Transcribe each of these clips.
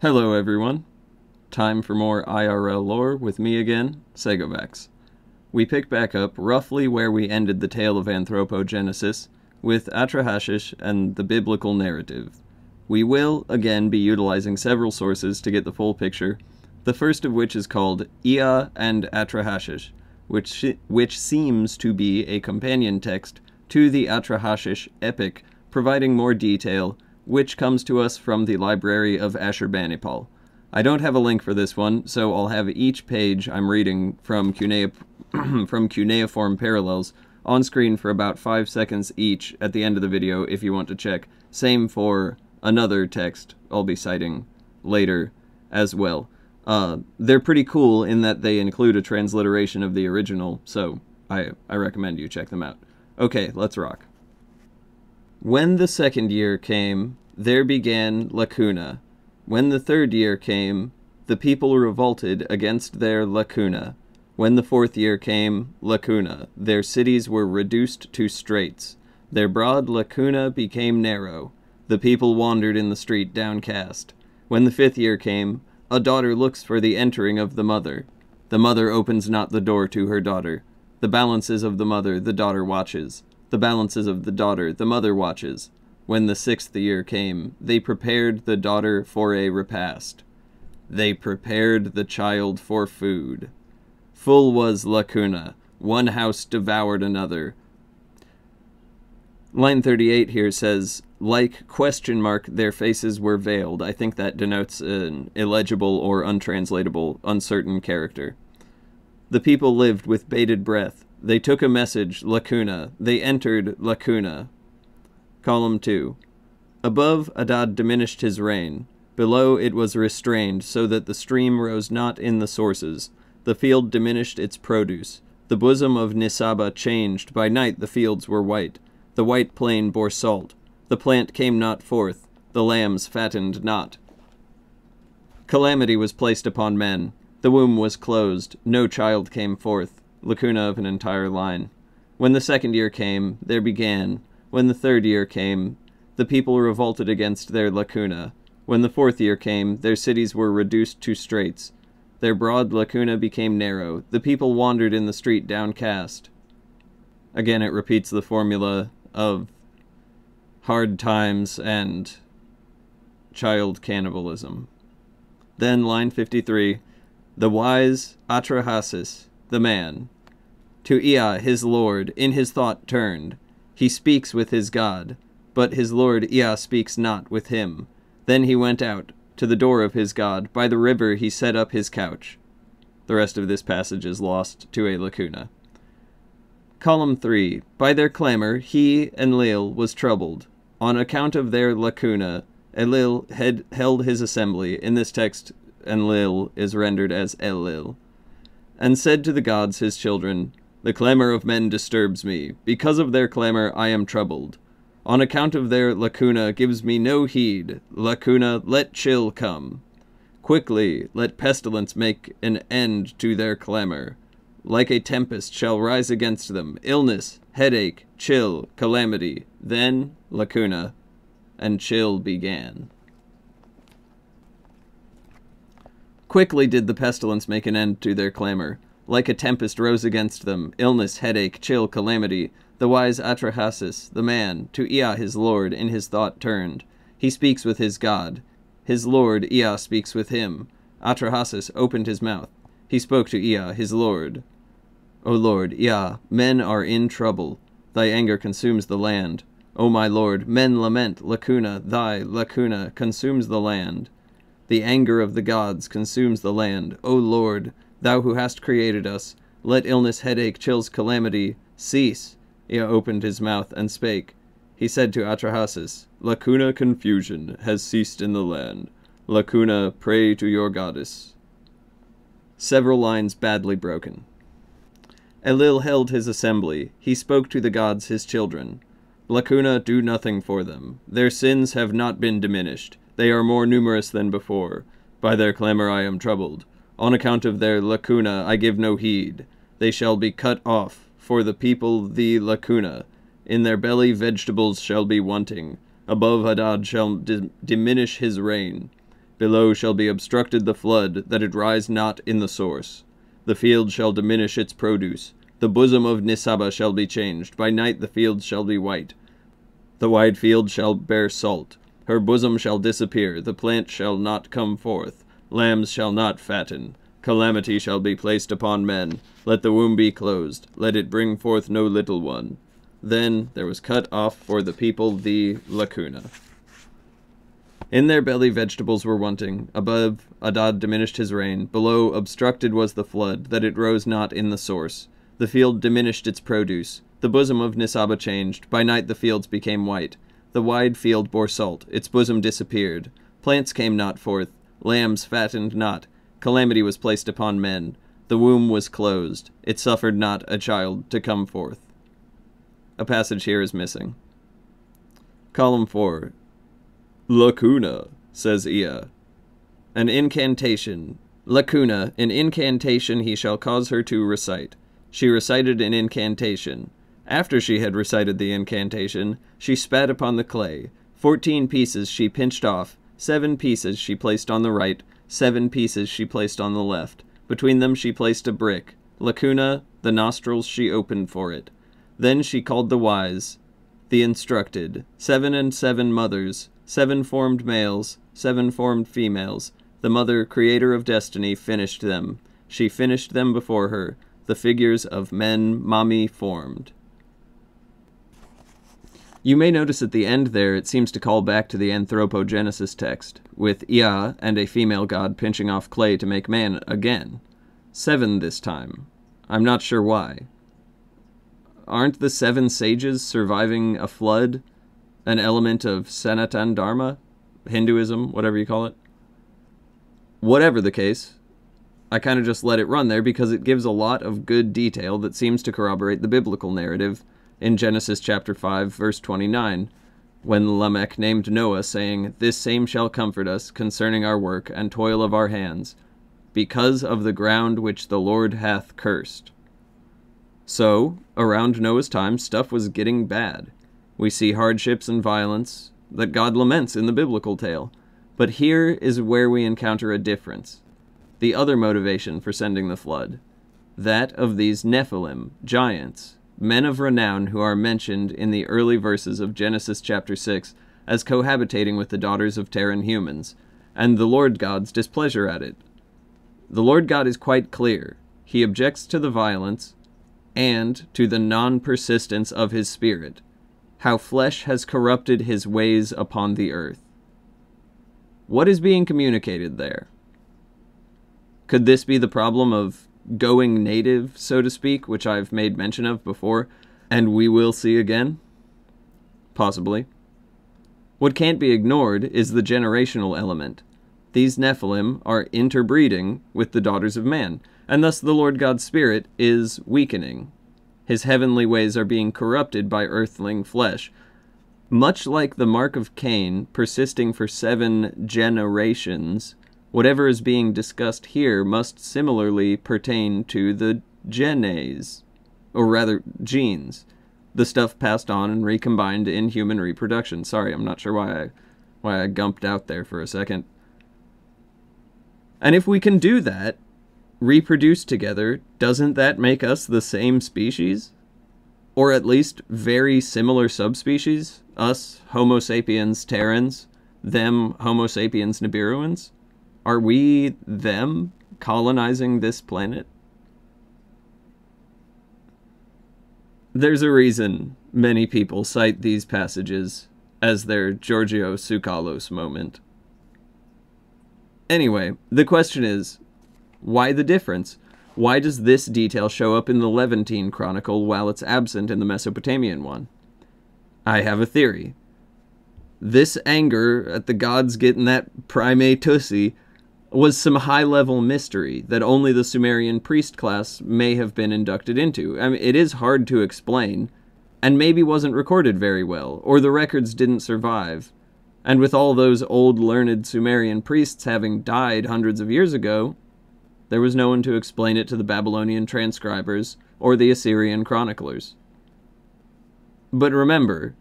Hello everyone. Time for more IRL lore with me again, Segovax. We pick back up roughly where we ended the tale of anthropogenesis, with Atrahashish and the biblical narrative. We will, again, be utilizing several sources to get the full picture, the first of which is called Ea and Atrahashish, which seems to be a companion text to the Atrahashish epic, providing more detail, which comes to us from the Library of Ashurbanipal. I don't have a link for this one, so I'll have each page I'm reading from cuneiform parallels on screen for about 5 seconds each at the end of the video if you want to check. Same for another text I'll be citing later as well. They're pretty cool in that they include a transliteration of the original, so I recommend you check them out. Okay, let's rock. When the second year came, there began lacuna. When the third year came, the people revolted against their lacuna. When the fourth year came, lacuna. Their cities were reduced to straits. Their broad lacuna became narrow. The people wandered in the street downcast. When the fifth year came, a daughter looks for the entering of the mother. The mother opens not the door to her daughter. The balances of the mother the daughter watches. The balances of the daughter the mother watches. When the sixth year came, they prepared the daughter for a repast. They prepared the child for food. Full was lacuna. One house devoured another. Line 38 here says, like ? Their faces were veiled. I think that denotes an illegible or untranslatable, uncertain character. The people lived with bated breath. They took a message, lacuna. They entered lacuna. Column 2. Above, Adad diminished his reign. Below, it was restrained, so that the stream rose not in the sources. The field diminished its produce. The bosom of Nisaba changed. By night the fields were white. The white plain bore salt. The plant came not forth. The lambs fattened not. Calamity was placed upon men. The womb was closed. No child came forth. Lacuna of an entire line. When the second year came, there began. When the third year came, the people revolted against their lacuna. When the fourth year came, their cities were reduced to straits. Their broad lacuna became narrow. The people wandered in the street downcast. Again, it repeats the formula of hard times and child cannibalism. Then, line 53, the wise Atrahasis, the man, to Ea his lord, in his thought turned. He speaks with his God, but his lord Ea speaks not with him. Then he went out to the door of his God. By the river he set up his couch. The rest of this passage is lost to a lacuna. Column 3. By their clamor he, Enlil, was troubled. On account of their lacuna, Enlil had held his assembly. In this text, Enlil is rendered as Elil. And said to the gods his children, the clamor of men disturbs me. Because of their clamor I am troubled. On account of their lacuna gives me no heed. Lacuna, let chill come. Quickly, let pestilence make an end to their clamor. Like a tempest shall rise against them. Illness, headache, chill, calamity. Then, lacuna, and chill began. Quickly did the pestilence make an end to their clamor. Like a tempest rose against them. Illness, headache, chill, calamity. The wise Atrahasis, the man, to Ea his lord, in his thought turned. He speaks with his God. His lord, Ea, speaks with him. Atrahasis opened his mouth. He spoke to Ea, his lord. O Lord, Ea, men are in trouble. Thy anger consumes the land. O my lord, men lament, lacuna, thy lacuna consumes the land. The anger of the gods consumes the land. O Lord, thou who hast created us, let illness, headache, chills, calamity cease. Ea opened his mouth and spake. He said to Atrahasis, lacuna, confusion has ceased in the land. Lacuna, pray to your goddess. Several lines badly broken. Enlil held his assembly. He spoke to the gods his children. Lacuna, do nothing for them. Their sins have not been diminished. They are more numerous than before. By their clamor I am troubled. On account of their lacuna I give no heed. They shall be cut off, for the people the lacuna. In their belly vegetables shall be wanting. Above Hadad shall diminish his reign. Below shall be obstructed the flood, that it rise not in the source. The field shall diminish its produce. The bosom of Nisaba shall be changed. By night the fields shall be white. The wide field shall bear salt. Her bosom shall disappear. The plant shall not come forth. Lambs shall not fatten. Calamity shall be placed upon men. Let the womb be closed. Let it bring forth no little one. Then there was cut off for the people the lacuna. In their belly vegetables were wanting. Above, Adad diminished his rain. Below, obstructed was the flood, that it rose not in the source. The field diminished its produce. The bosom of Nisaba changed. By night the fields became white. The wide field bore salt. Its bosom disappeared. Plants came not forth. Lambs fattened not. Calamity was placed upon men. The womb was closed. It suffered not a child to come forth. A passage here is missing. Column 4. Lacuna, says Ea. An incantation. Lacuna, an incantation he shall cause her to recite. She recited an incantation. After she had recited the incantation, she spat upon the clay. 14 pieces she pinched off. 7 pieces she placed on the right. 7 pieces she placed on the left. Between them she placed a brick. Lacuna, the nostrils she opened for it. Then she called the wise, the instructed, 7 and 7 mothers, 7 formed males, 7 formed females. The mother, creator of destiny, finished them. She finished them before her. The figures of men Mami formed. You may notice at the end there it seems to call back to the anthropogenesis text, with Ea and a female god pinching off clay to make man again. 7 this time. I'm not sure why. Aren't the 7 sages surviving a flood an element of Sanatan Dharma? Hinduism, whatever you call it? Whatever the case, I kind of just let it run there because it gives a lot of good detail that seems to corroborate the biblical narrative in Genesis chapter 5, verse 29, when Lamech named Noah, saying, "This same shall comfort us concerning our work and toil of our hands, because of the ground which the Lord hath cursed." So, around Noah's time, stuff was getting bad. We see hardships and violence that God laments in the biblical tale. But here is where we encounter a difference. The other motivation for sending the flood. That of these Nephilim, giants, men of renown who are mentioned in the early verses of Genesis chapter 6 as cohabitating with the daughters of Terran humans, and the Lord God's displeasure at it. The Lord God is quite clear. He objects to the violence and to the non-persistence of his spirit, how flesh has corrupted his ways upon the earth. What is being communicated there? Could this be the problem of going native, so to speak, which I've made mention of before, and we will see again? Possibly. What can't be ignored is the generational element. These Nephilim are interbreeding with the daughters of man, and thus the Lord God's Spirit is weakening. His heavenly ways are being corrupted by earthling flesh. Much like the mark of Cain persisting for 7 generations, whatever is being discussed here must similarly pertain to the genes, or rather, genes, the stuff passed on and recombined in human reproduction. Sorry, I'm not sure why I gumped out there for a second. And if we can do that, reproduce together, doesn't that make us the same species? Or at least very similar subspecies? Us, Homo sapiens Terrans, them, Homo sapiens Nibiruans? Are we them colonizing this planet? There's a reason many people cite these passages as their Giorgio Tsoukalos moment. Anyway, the question is, why the difference? Why does this detail show up in the Levantine Chronicle while it's absent in the Mesopotamian one? I have a theory. This anger at the gods getting that primate tussie was some high-level mystery that only the Sumerian priest class may have been inducted into. I mean, it is hard to explain, and maybe wasn't recorded very well, or the records didn't survive. And with all those old learned Sumerian priests having died hundreds of years ago, there was no one to explain it to the Babylonian transcribers or the Assyrian chroniclers. But remember,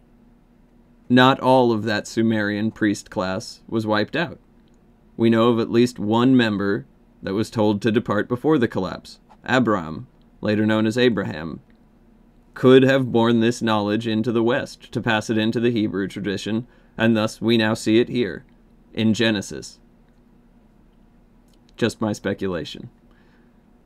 not all of that Sumerian priest class was wiped out. We know of at least one member that was told to depart before the collapse. Abram, later known as Abraham, could have borne this knowledge into the West to pass it into the Hebrew tradition, and thus we now see it here, in Genesis. Just my speculation.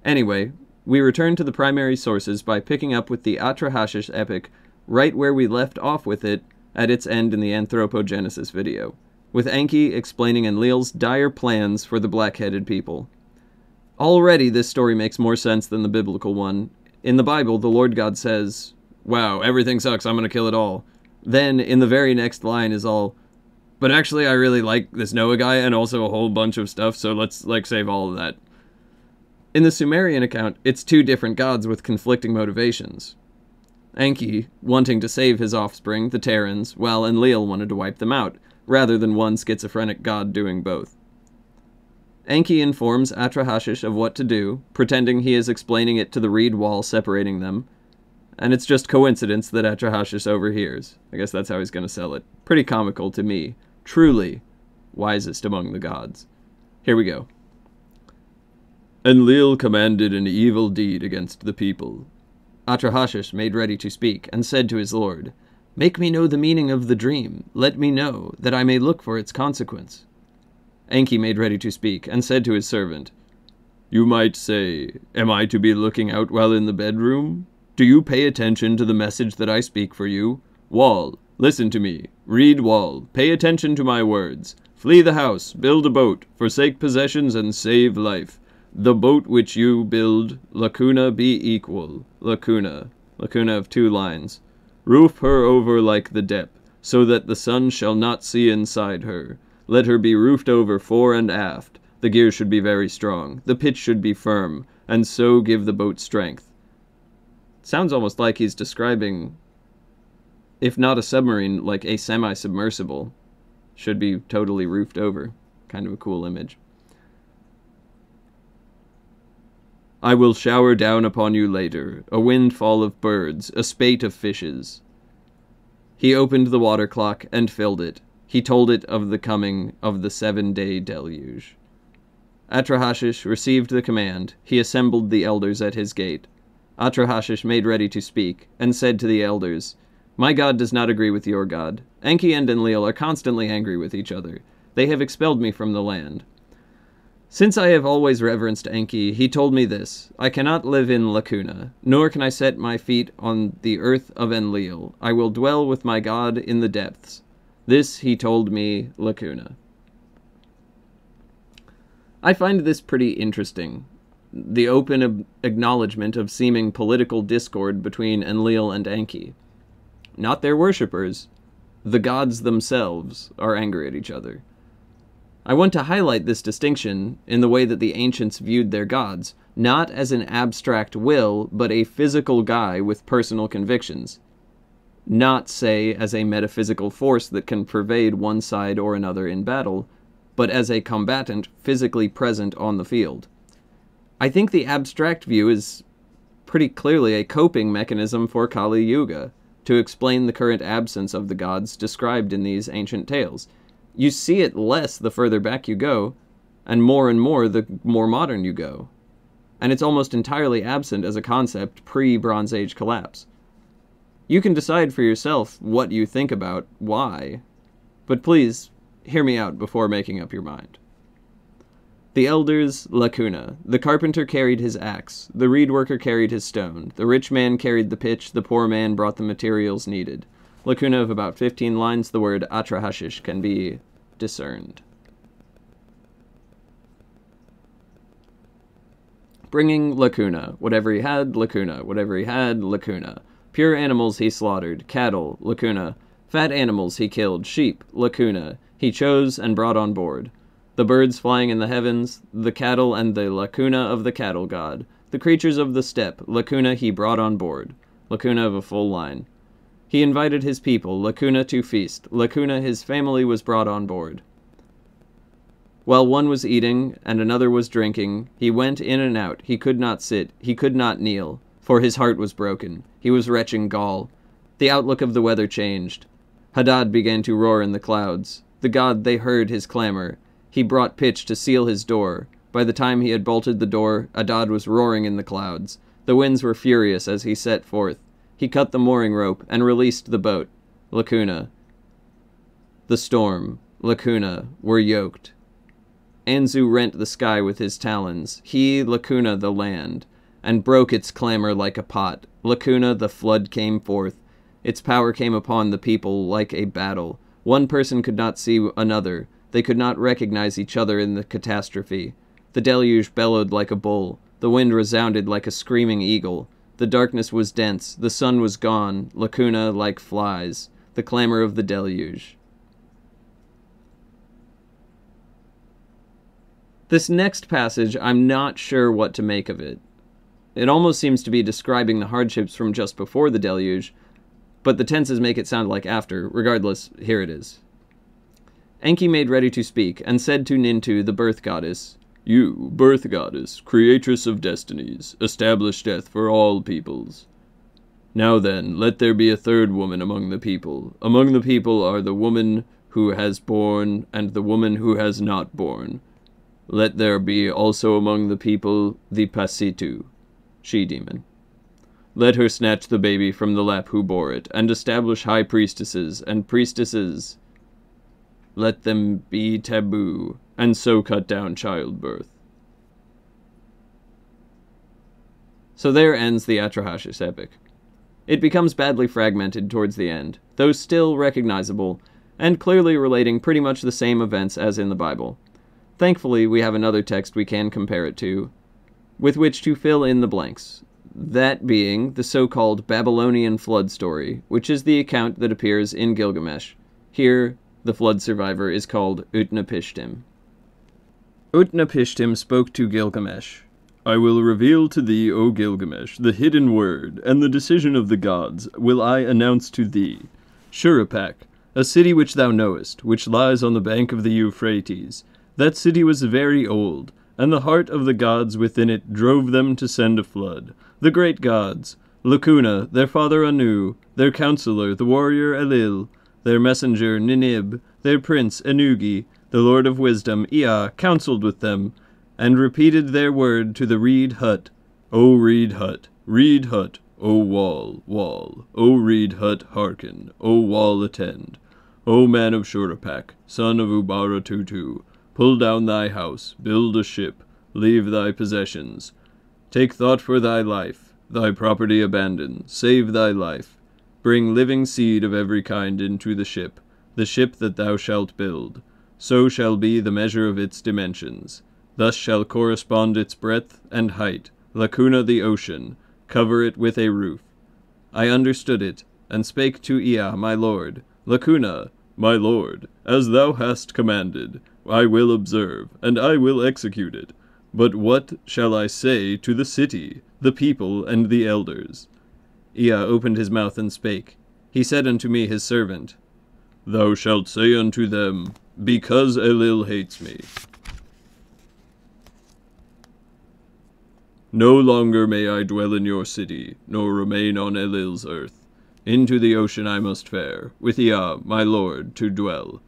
Anyway, we return to the primary sources by picking up with the Atrahasis epic right where we left off with it at its end in the Anthropogenesis video, with Enki explaining Enlil's dire plans for the black-headed people. Already this story makes more sense than the biblical one. In the Bible, the Lord God says, "Wow, everything sucks, I'm gonna kill it all." Then, in the very next line is all, "But actually I really like this Noah guy and also a whole bunch of stuff, so let's, save all of that." In the Sumerian account, it's two different gods with conflicting motivations. Enki wanting to save his offspring, the Terrans, while Enlil wanted to wipe them out, rather than one schizophrenic god doing both. Enki informs Atrahasis of what to do, pretending he is explaining it to the reed wall separating them, and it's just coincidence that Atrahasis overhears. I guess that's how he's going to sell it. Pretty comical to me. Truly wisest among the gods. Here we go. Enlil commanded an evil deed against the people. Atrahasis made ready to speak, and said to his lord, "Make me know the meaning of the dream. Let me know, that I may look for its consequence." Enki made ready to speak, and said to his servant, "You might say, am I to be looking out while in the bedroom? Do you pay attention to the message that I speak for you? Wall, listen to me. Reed wall, pay attention to my words. Flee the house, build a boat, forsake possessions, and save life. The boat which you build, lacuna be equal. Lacuna of 2 lines. Roof her over like the depth, so that the sun shall not see inside her. Let her be roofed over fore and aft. The gear should be very strong. The pitch should be firm, and so give the boat strength." Sounds almost like he's describing, if not a submarine, like a semi-submersible. Should be totally roofed over. Kind of a cool image. "I will shower down upon you later, a windfall of birds, a spate of fishes." He opened the water clock and filled it. He told it of the coming of the 7-day deluge. Atrahasis received the command. He assembled the elders at his gate. Atrahasis made ready to speak, and said to the elders, "My God does not agree with your God. Enki and Enlil are constantly angry with each other. They have expelled me from the land. Since I have always reverenced Enki, he told me this: I cannot live in Lacuna, nor can I set my feet on the earth of Enlil. I will dwell with my God in the depths. This he told me, Lacuna." I find this pretty interesting. The open acknowledgement of seeming political discord between Enlil and Enki. Not their worshippers. The gods themselves are angry at each other. I want to highlight this distinction in the way that the ancients viewed their gods, not as an abstract will, but a physical guy with personal convictions. Not, say, as a metaphysical force that can pervade one side or another in battle, but as a combatant physically present on the field. I think the abstract view is pretty clearly a coping mechanism for Kali Yuga, to explain the current absence of the gods described in these ancient tales. You see it less the further back you go, and more the more modern you go. And it's almost entirely absent as a concept pre-Bronze Age collapse. You can decide for yourself what you think about why, but please hear me out before making up your mind. The elders, Lacuna. The carpenter carried his axe, the reed worker carried his stone, the rich man carried the pitch, the poor man brought the materials needed. Lacuna of about 15 lines, the word Atrahasis can be discerned. Bringing Lacuna. Whatever he had, Lacuna. Whatever he had, Lacuna. Pure animals he slaughtered, cattle, Lacuna. Fat animals he killed, sheep, Lacuna. He chose and brought on board. The birds flying in the heavens, the cattle and the Lacuna of the cattle god. The creatures of the steppe, Lacuna he brought on board. Lacuna of a full line. He invited his people, Lacuna to feast. Lacuna his family was brought on board. While one was eating, and another was drinking, he went in and out. He could not sit, he could not kneel, for his heart was broken. He was retching gall. The outlook of the weather changed. Hadad began to roar in the clouds. The god, they heard his clamor. He brought pitch to seal his door. By the time he had bolted the door, Adad was roaring in the clouds. The winds were furious as he set forth. He cut the mooring rope and released the boat. Lacuna, the storm, Lacuna, were yoked. Anzu rent the sky with his talons, he, Lacuna, the land, and broke its clamor like a pot. Lacuna, the flood came forth. Its power came upon the people like a battle. One person could not see another. They could not recognize each other in the catastrophe. The deluge bellowed like a bull. The wind resounded like a screaming eagle. The darkness was dense. The sun was gone. Lacuna like flies. The clamor of the deluge. This next passage, I'm not sure what to make of it. It almost seems to be describing the hardships from just before the deluge, but the tenses make it sound like after. Regardless, here it is. Enki made ready to speak, and said to Nintu, the birth goddess, "You, birth goddess, creatress of destinies, establish death for all peoples. Now then, let there be a third woman among the people. Among the people are the woman who has borne, and the woman who has not borne. Let there be also among the people the Pasitu, she-demon. Let her snatch the baby from the lap who bore it, and establish high priestesses and priestesses. Let them be taboo, and so cut down childbirth." So there ends the Atrahasis epic. It becomes badly fragmented towards the end, though still recognizable, and clearly relating pretty much the same events as in the Bible. Thankfully, we have another text we can compare it to, with which to fill in the blanks. That being the so-called Babylonian flood story, which is the account that appears in Gilgamesh. Here, the flood survivor is called Utnapishtim. Utnapishtim spoke to Gilgamesh. "I will reveal to thee, O Gilgamesh, the hidden word, and the decision of the gods will I announce to thee. Shurippak, a city which thou knowest, which lies on the bank of the Euphrates. That city was very old, and the heart of the gods within it drove them to send a flood. The great gods, Lacuna, their father Anu, their counselor, the warrior Enlil, their messenger Ninib, their prince Ennugi, the lord of wisdom Ea, counseled with them, and repeated their word to the reed hut. O reed hut, O wall, wall, O reed hut, hearken, O wall, attend. O man of Shurippak, son of Ubaratutu, pull down thy house, build a ship, leave thy possessions. Take thought for thy life, thy property abandon, save thy life. Bring living seed of every kind into the ship that thou shalt build. So shall be the measure of its dimensions. Thus shall correspond its breadth and height. Lacuna the ocean, cover it with a roof. I understood it, and spake to Ea, my lord. Lacuna, my lord, as thou hast commanded, I will observe, and I will execute it. But what shall I say to the city, the people, and the elders? Ea opened his mouth and spake. He said unto me, his servant, Thou shalt say unto them, Because Enlil hates me. No longer may I dwell in your city, nor remain on Enlil's earth. Into the ocean I must fare, with Ea, my lord, to dwell.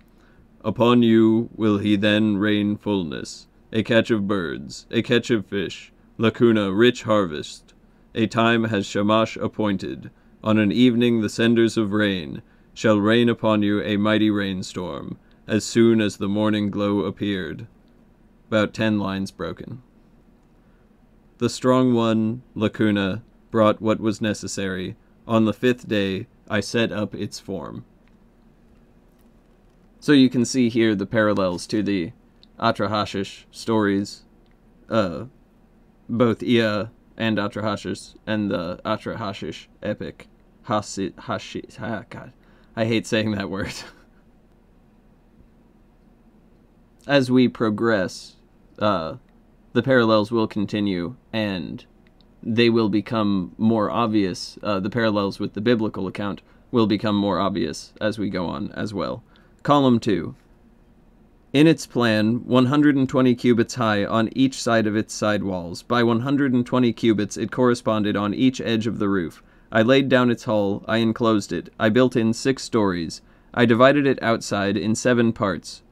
Upon you will he then rain fullness, a catch of birds, a catch of fish, Lacuna rich harvest. A time has Shamash appointed. On an evening the senders of rain shall rain upon you a mighty rainstorm, as soon as the morning glow appeared. About 10 lines broken. The strong one, Lacuna, brought what was necessary. On the 5th day I set up its form. So you can see here the parallels to the Atrahasis stories, both Ea and Atrahasis, and the Atrahasis epic. God, I hate saying that word. As we progress, the parallels will continue, and they will become more obvious. The parallels with the biblical account will become more obvious as we go on as well. Column 2. In its plan, 120 cubits high on each side of its side walls. By 120 cubits it corresponded on each edge of the roof. I laid down its hull, I enclosed it, I built in 6 stories. I divided it outside in 7 parts.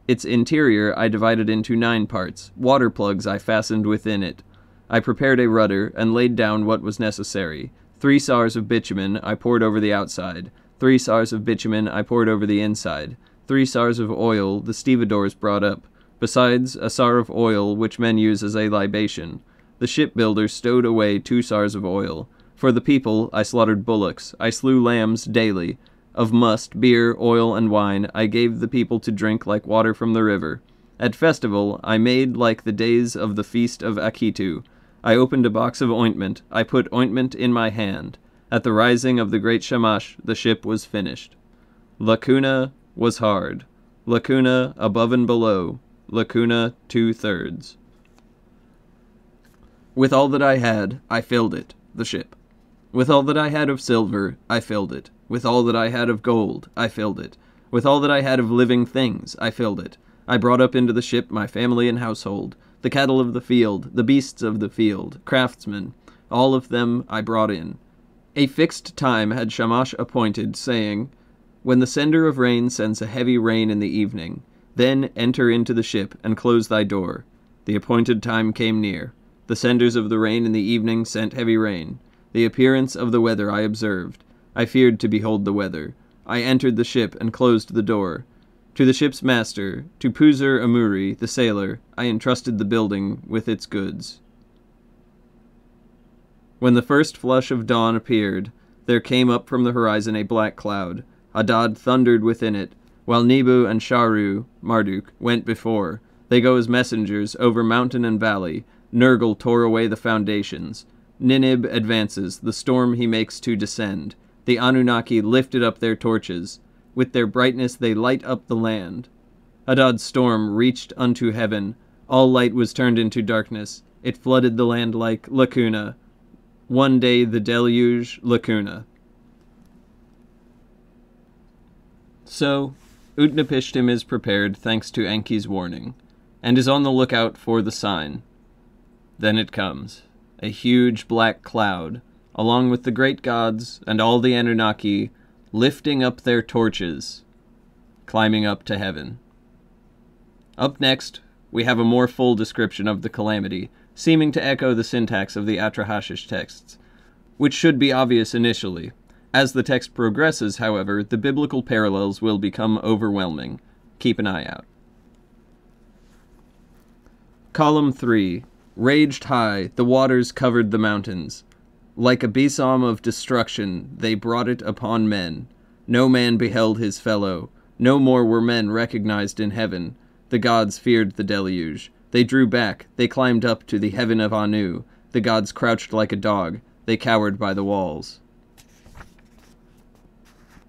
Its interior I divided into 9 parts. Water plugs I fastened within it. I prepared a rudder, and laid down what was necessary. 3 sars of bitumen I poured over the outside. 3 sars of bitumen I poured over the inside. 3 sars of oil the stevedores brought up, besides a sar of oil which men use as a libation. The shipbuilders stowed away 2 sars of oil. For the people I slaughtered bullocks. I slew lambs daily. Of must, beer, oil, and wine I gave the people to drink like water from the river. At festival I made like the days of the feast of Akitu. I opened a box of ointment. I put ointment in my hand. At the rising of the great Shamash the ship was finished. Lacuna was hard. Lacuna above and below. Lacuna 2/3. With all that I had, I filled it, the ship. With all that I had of silver, I filled it. With all that I had of gold, I filled it. With all that I had of living things, I filled it. I brought up into the ship my family and household, the cattle of the field, the beasts of the field, craftsmen, all of them I brought in. A fixed time had Shamash appointed, saying, When the sender of rain sends a heavy rain in the evening, then enter into the ship and close thy door. The appointed time came near. The senders of the rain in the evening sent heavy rain. The appearance of the weather I observed. I feared to behold the weather. I entered the ship and closed the door. To the ship's master, to Puzur Amuri, the sailor, I entrusted the building with its goods. When the first flush of dawn appeared, there came up from the horizon a black cloud. Hadad thundered within it, while Nebu and Sharu, Marduk, went before. They go as messengers over mountain and valley. Nergal tore away the foundations. Ninib advances, the storm he makes to descend. The Anunnaki lifted up their torches. With their brightness they light up the land. Hadad's storm reached unto heaven. All light was turned into darkness. It flooded the land like Lacuna. One day the deluge, Lacuna. So, Utnapishtim is prepared thanks to Enki's warning, and is on the lookout for the sign. Then it comes, a huge black cloud, along with the great gods and all the Anunnaki, lifting up their torches, climbing up to heaven. Up next, we have a more full description of the calamity, seeming to echo the syntax of the Atrahashish texts, which should be obvious initially. As the text progresses, however, the biblical parallels will become overwhelming. Keep an eye out. Column 3. Raged high, the waters covered the mountains. Like a besom of destruction, they brought it upon men. No man beheld his fellow. No more were men recognized in heaven. The gods feared the deluge. They drew back. They climbed up to the heaven of Anu. The gods crouched like a dog. They cowered by the walls.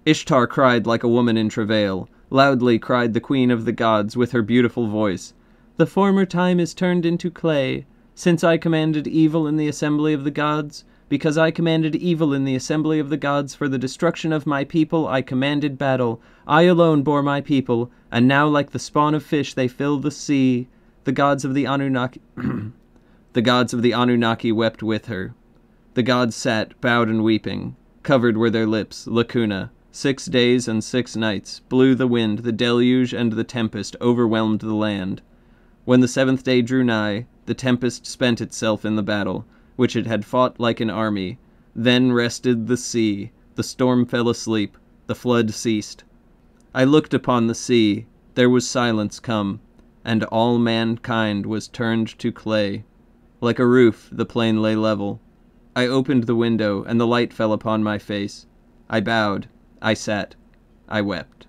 Ishtar cried like a woman in travail. Loudly cried the queen of the gods with her beautiful voice. The former time is turned into clay. Since I commanded evil in the assembly of the gods, because I commanded evil in the assembly of the gods for the destruction of my people, I commanded battle. I alone bore my people, and now like the spawn of fish they fill the sea. The gods of the Anunnaki the gods of the Anunnaki wept with her. The gods sat, bowed and weeping. Covered were their lips, Lacuna. 6 days and 6 nights blew the wind, the deluge and the tempest overwhelmed the land. When the 7th day drew nigh, the tempest spent itself in the battle, which it had fought like an army. Then rested the sea. The storm fell asleep. The flood ceased. I looked upon the sea. There was silence come, and all mankind was turned to clay. Like a roof, the plain lay level. I opened the window, and the light fell upon my face. I bowed. I sat. I wept.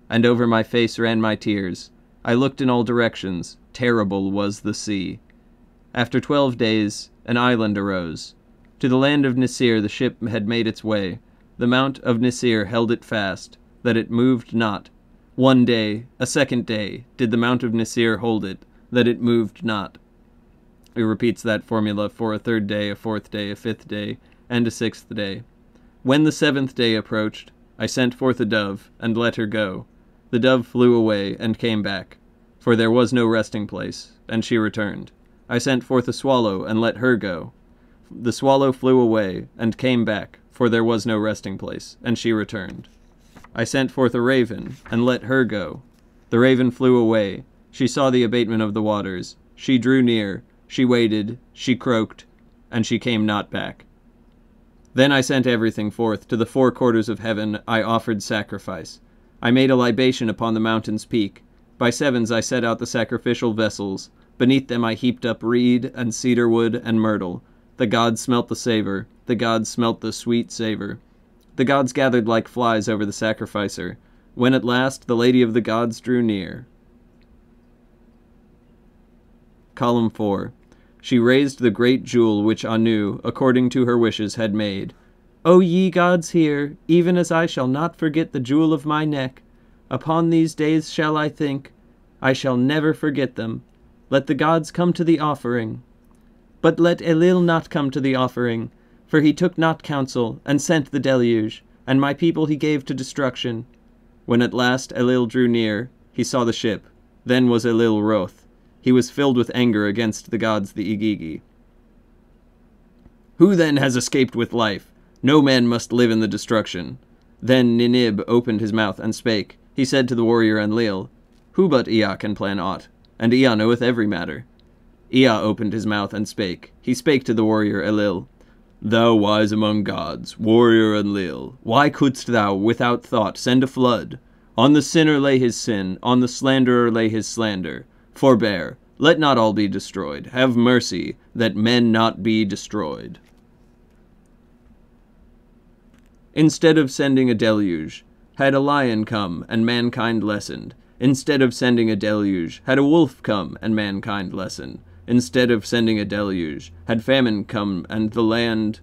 And over my face ran my tears. I looked in all directions. Terrible was the sea. After 12 days, an island arose. To the land of Nisir the ship had made its way. The mount of Nisir held it fast, that it moved not. 1 day, a 2nd day, did the mount of Nisir hold it, that it moved not. It repeats that formula for a 3rd day, a 4th day, a 5th day, and a 6th day. When the 7th day approached, I sent forth a dove, and let her go. The dove flew away, and came back, for there was no resting place, and she returned. I sent forth a swallow, and let her go. The swallow flew away, and came back, for there was no resting place, and she returned. I sent forth a raven, and let her go. The raven flew away. She saw the abatement of the waters. She drew near. She waited. She croaked. And she came not back. Then I sent everything forth. To the four quarters of heaven I offered sacrifice. I made a libation upon the mountain's peak. By sevens I set out the sacrificial vessels. Beneath them I heaped up reed and cedar wood and myrtle. The gods smelt the savor. The gods smelt the sweet savor. The gods gathered like flies over the sacrificer. When at last the lady of the gods drew near. Column 4. She raised the great jewel which Anu, according to her wishes, had made. O ye gods here, even as I shall not forget the jewel of my neck. Upon these days shall I think. I shall never forget them. Let the gods come to the offering. But let Elil not come to the offering, for he took not counsel, and sent the deluge, and my people he gave to destruction. When at last Elil drew near, he saw the ship. Then was Elil wroth. He was filled with anger against the gods the Igigi. Who then has escaped with life? No man must live in the destruction. Then Ninib opened his mouth and spake. He said to the warrior Enlil, Who but Ea can plan aught? And Ea knoweth every matter. Ea opened his mouth and spake. He spake to the warrior Elil, Thou wise among gods, warrior Enlil, why couldst thou without thought send a flood? On the sinner lay his sin, on the slanderer lay his slander. Forbear, let not all be destroyed. Have mercy, that men not be destroyed. Instead of sending a deluge, had a lion come, and mankind lessened. Instead of sending a deluge, had a wolf come, and mankind lessened. Instead of sending a deluge, had famine come, and the land...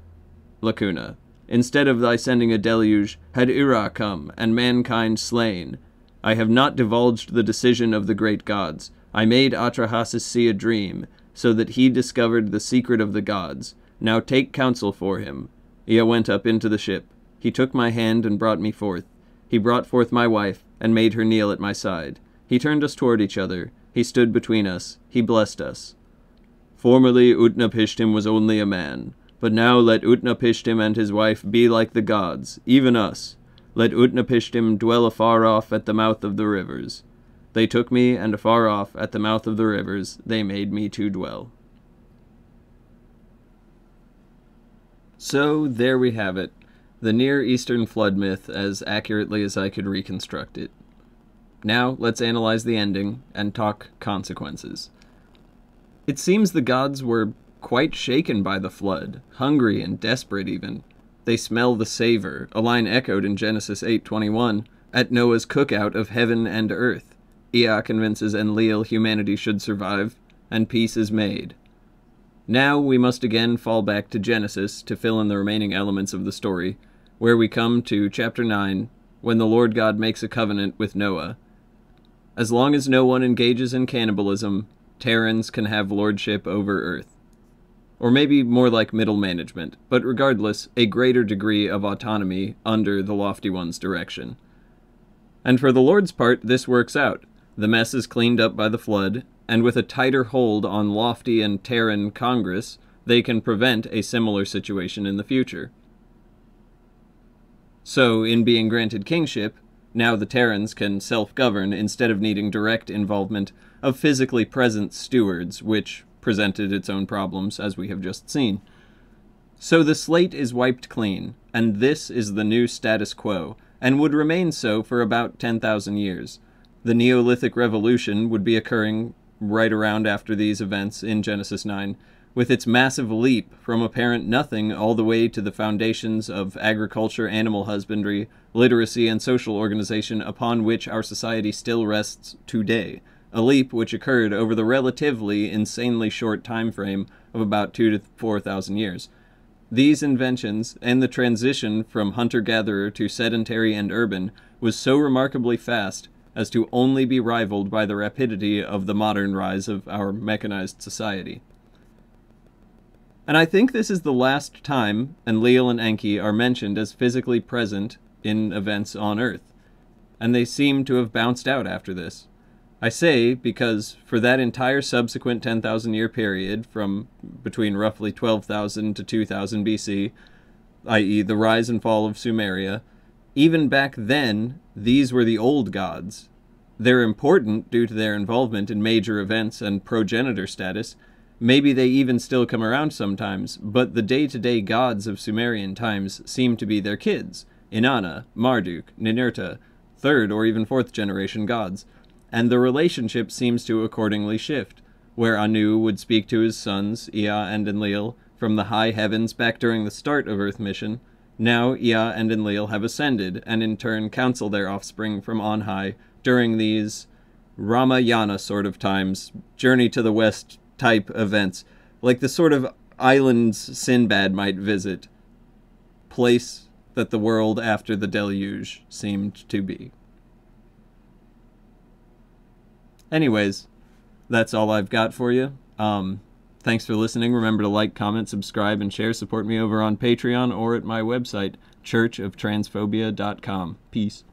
Lacuna. Instead of thy sending a deluge, had Ira come, and mankind slain. I have not divulged the decision of the great gods. I made Atrahasis see a dream, so that he discovered the secret of the gods. Now take counsel for him. Ea went up into the ship. He took my hand and brought me forth. He brought forth my wife, and made her kneel at my side. He turned us toward each other. He stood between us. He blessed us. Formerly Utnapishtim was only a man, but now let Utnapishtim and his wife be like the gods, even us. Let Utnapishtim dwell afar off at the mouth of the rivers. They took me, and afar off at the mouth of the rivers they made me to dwell. So there we have it, the Near Eastern flood myth as accurately as I could reconstruct it. Now let's analyze the ending and talk consequences. It seems the gods were quite shaken by the flood, hungry and desperate even. They smell the savor, a line echoed in Genesis 8:21, at Noah's cookout of heaven and earth. Ea convinces Enlil humanity should survive, and peace is made. Now we must again fall back to Genesis to fill in the remaining elements of the story, where we come to chapter 9, when the Lord God makes a covenant with Noah. As long as no one engages in cannibalism, Terrans can have lordship over Earth. Or maybe more like middle management, but regardless, a greater degree of autonomy under the Lofty One's direction. And for the Lord's part, this works out. The mess is cleaned up by the flood, and with a tighter hold on Lofty and Terran Congress, they can prevent a similar situation in the future. So, in being granted kingship, now the Terrans can self-govern instead of needing direct involvement of physically present stewards, which presented its own problems, as we have just seen. So the slate is wiped clean, and this is the new status quo, and would remain so for about 10,000 years. The Neolithic Revolution would be occurring right around after these events in Genesis 9, with its massive leap from apparent nothing all the way to the foundations of agriculture, animal husbandry, literacy, and social organization upon which our society still rests today. A leap which occurred over the relatively insanely short time frame of about 2,000 to 4,000 years. These inventions, and the transition from hunter-gatherer to sedentary and urban, was so remarkably fast as to only be rivaled by the rapidity of the modern rise of our mechanized society. And I think this is the last time Enlil and Enki are mentioned as physically present in events on Earth, and they seem to have bounced out after this. I say because for that entire subsequent 10,000 year period from between roughly 12,000 to 2000 BC, i.e. the rise and fall of Sumeria, even back then, these were the old gods. They're important due to their involvement in major events and progenitor status. Maybe they even still come around sometimes, but the day-to-day gods of Sumerian times seem to be their kids, Inanna, Marduk, Ninurta, third or even fourth generation gods, and the relationship seems to accordingly shift, where Anu would speak to his sons, Ea and Enlil, from the high heavens back during the start of Earth mission. Now Ea and Enlil have ascended, and in turn counsel their offspring from on high during these Ramayana sort of times, journey to the west type events, like the sort of islands Sinbad might visit, place that the world after the deluge seemed to be. Anyways, that's all I've got for you. Thanks for listening. Remember to like, comment, subscribe, and share. Support me over on Patreon or at my website, churchoftransphobia.com. Peace.